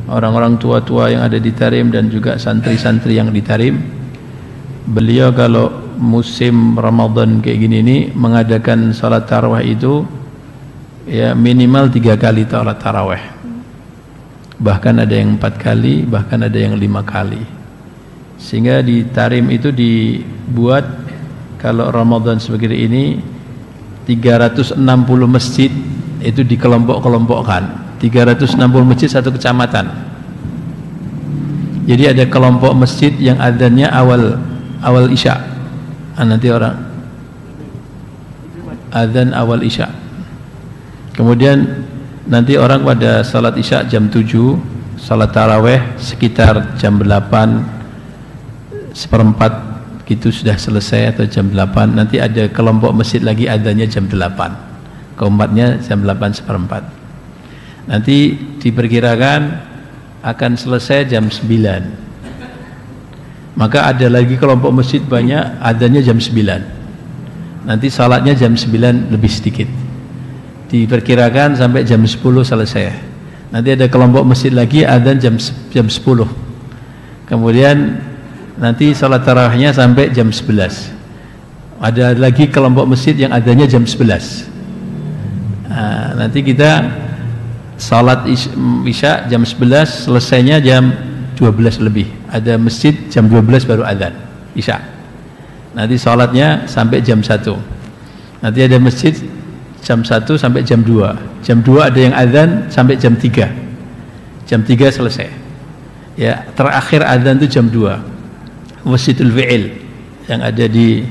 orang-orang tua-tua yang ada di Tarim dan juga santri-santri yang di Tarim. Beliau kalau musim Ramadan kayak gini ini mengadakan salat tarawih itu ya minimal 3 kali salat tarawih. Bahkan ada yang 4 kali, bahkan ada yang 5 kali. Sehingga di Tarim itu dibuat kalau Ramadan seperti ini 360 masjid itu dikelompok-kelompokkan. 360 masjid satu kecamatan. Jadi ada kelompok masjid yang adzannya awal Isya. Nanti orang adzan awal Isya. Kemudian nanti orang pada salat Isya jam 7, salat tarawih sekitar jam 8 seperempat gitu sudah selesai atau jam 8. Nanti ada kelompok masjid lagi adzannya jam 8. Keempatnya jam 8 seperempat. Nanti diperkirakan akan selesai jam 9. Maka ada lagi kelompok masjid banyak adzannya jam 9. Nanti salatnya jam 9 lebih sedikit. Diperkirakan sampai jam 10 selesai. Nanti ada kelompok masjid lagi adzan jam 10. Kemudian nanti salat tarawihnya sampai jam 11. Ada lagi kelompok masjid yang adzannya jam 11. Nanti kita salat Isya jam 11, selesainya jam 12 lebih. Ada masjid jam 12 baru adzan Isya. Nanti salatnya sampai jam 1. Nanti ada masjid jam 1 sampai jam 2. Jam 2 ada yang adzan sampai jam 3. Jam 3 selesai. Ya, terakhir adzan itu jam 2. Masjidul Fi'il yang ada di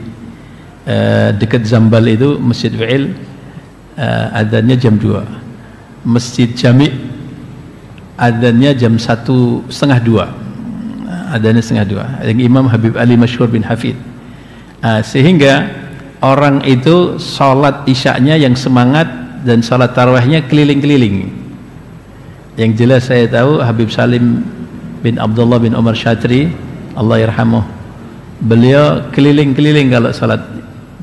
dekat Zambal itu Masjid Fi'il, adzannya jam 2. Masjid Jami adzannya jam 1:30, adzannya 1:30. Yang Imam Habib Ali Masyhur bin Hafid. Sehingga orang itu sholat Isya'nya yang semangat dan sholat tarawihnya keliling-keliling. Yang jelas saya tahu Habib Salim bin Abdullah bin Umar Syatri, Allah yarhamuh, beliau keliling-keliling kalau sholat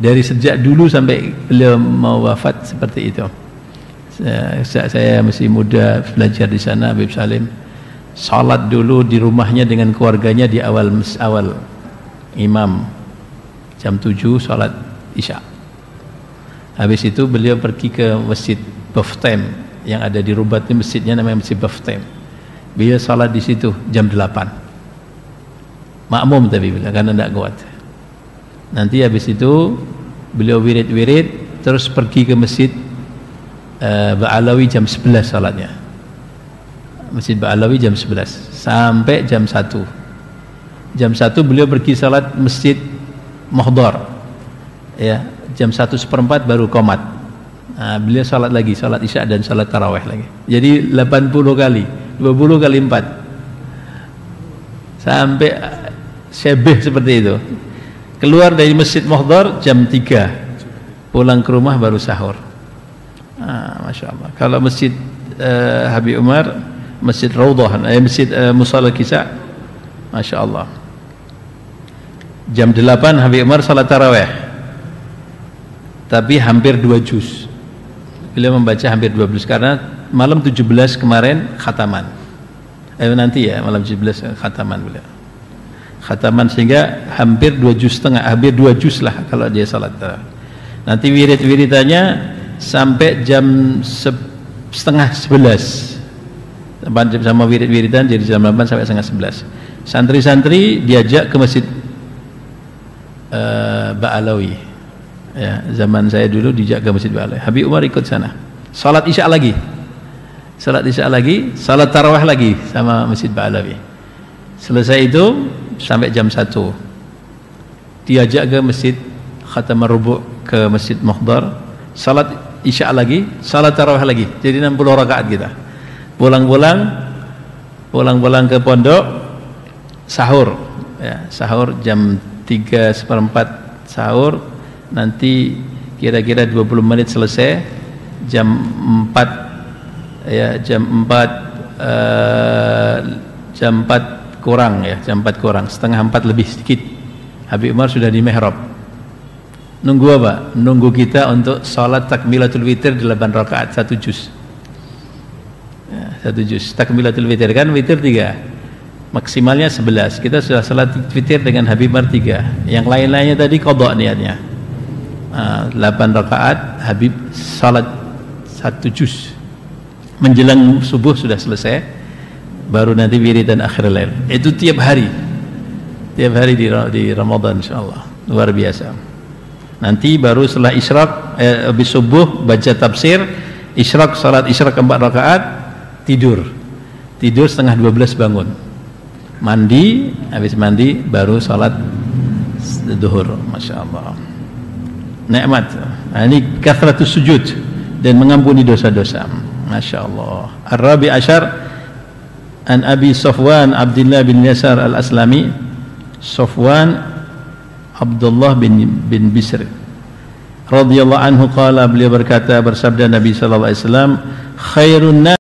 dari sejak dulu sampai beliau mau wafat seperti itu. Saya masih muda belajar di sana, Habib Salim salat dulu di rumahnya dengan keluarganya di awal imam jam 7 salat Isya. Habis itu beliau pergi ke Masjid Baftem yang ada di Rubat, masjidnya namanya Masjid Baftem. Beliau salat di situ jam 8. Makmum tapi beliau karena tidak kuat. Nanti habis itu beliau wirid-wirid terus pergi ke Masjid Ba'alawi jam 11 salatnya. Masjid Ba'alawi jam 11 sampai jam 1. Jam 1 beliau pergi salat Masjid Mohdor. Ya, jam 1:15 baru qomat. Beliau salat lagi, salat Isya dan salat tarawih lagi. Jadi 80 kali, 20 kali 4. Sampai syebeh seperti itu. Keluar dari Masjid Mohdor jam 3. Pulang ke rumah baru sahur. Masya Allah. Kalau Masjid Habib Umar, Masjid Raudhah, Masjid Musalla Kisah, Masya Allah. Jam 8 Habib Umar salat tarawih, tapi hampir 2 juz. Beliau membaca hampir 12 karena malam 17 kemarin khataman. Nanti ya malam 17 khataman beliau. Khataman sehingga hampir 2 juz setengah, hampir 2 juz lah kalau dia salat tarawih. Nanti wirid-wiridannya sampai jam 10:30 sama wirid-wiridan, jadi jam 8 sampai 10:30. Santri-santri diajak ke Masjid Ba'alawi. Ya, zaman saya dulu diajak ke Masjid Ba'alawi. Habib Umar ikut sana. Salat Isya lagi. Salat Isya lagi, salat tarawih lagi sama Masjid Ba'alawi. Selesai itu sampai jam 1. Diajak ke Masjid Khatamar Rubu' ke Masjid Mohdar. Salat Isya lagi, salat tarawih lagi. Jadi 60 rakaat kita. Pulang-pulang ke pondok, sahur. Ya, sahur jam 3:15 sahur. Nanti kira-kira 20 menit selesai. Jam 4 ya, jam 4 kurang ya, jam 4 kurang, setengah 4 lebih sedikit. Habib Umar sudah di mihrab. Nunggu apa? Nunggu kita untuk sholat takmilatul witir 8 rakaat 1 juz. Ya, 1 juz. Takmilatul witir kan, witir 3, maksimalnya 11. Kita sudah salat witir dengan Habib Mar 3. Yang lain-lainnya tadi qadha niatnya. 8 rakaat, Habib salat 1 juz. Menjelang subuh sudah selesai, baru nanti wirid dan akhir lail. Itu tiap hari di Ramadan, insyaallah. Luar biasa. Nanti baru setelah isyraq, habis subuh baca tafsir, isyraq, salat isyraq 4 rakaat, tidur setengah 12 bangun, mandi, habis mandi baru salat zuhur. Masya Allah, nikmat. Ini kathratus sujud dan mengampuni dosa-dosa. Masya Allah. Ar-Rabi Asyar an Abi Safwan Abdullah bin Yasar al-Aslami. Safwan Abdullah bin Bisr radhiyallahu anhu qala, beliau berkata, bersabda Nabi sallallahu alaihi wasallam, khairun